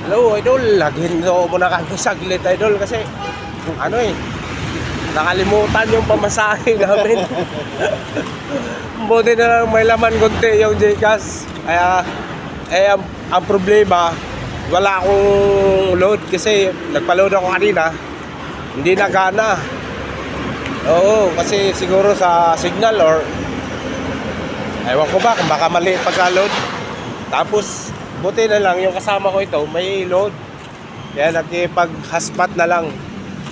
Hello, idol. Laghinto mo na kami saglit, idol. Kasi, ano eh, nakalimutan yung pamasahe namin. Buti na lang may laman konti yung Gcash. Kaya, ang problema, wala akong load kasi nagpa-load ako kanina. Hindi na gana. Oo, kasi siguro sa signal or ewan ko ba kung baka mali pagka-load. Tapos, buti na lang yung kasama ko ito, may load. Kaya nakipag-hotspot na lang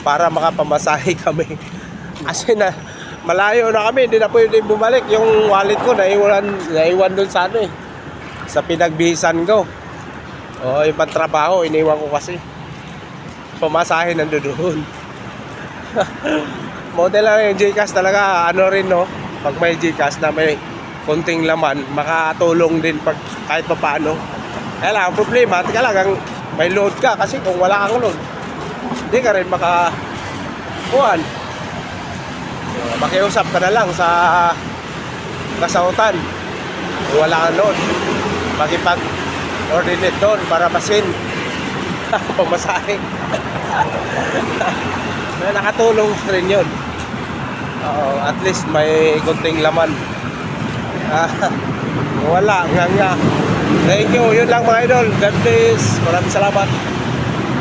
para makapamasahe kami. Kasi na, malayo na kami, hindi na pwede bumalik. Yung wallet ko, naiwan dun sa ano eh. Sa pinagbihisan ko. Oo, yung pantrabaho, iniwan ko kasi. Pamasahe nandoon. Model lang yung Gcash talaga, ano rin no. Pag may Gcash na may konting laman, makatulong din pag kahit pa paano. Kaya lang, ang problema, tika lang, may load ka kasi kung wala kang load, hindi ka rin makakuhan. Makiusap ka na lang sa kasautan kung wala kang load. Makipag-ordinate doon para masin pamasahe. Nakatulong rin yun. At least may konting laman. Wala nga. Thank you. Yun lang mga idol. God bless. Maraming salamat.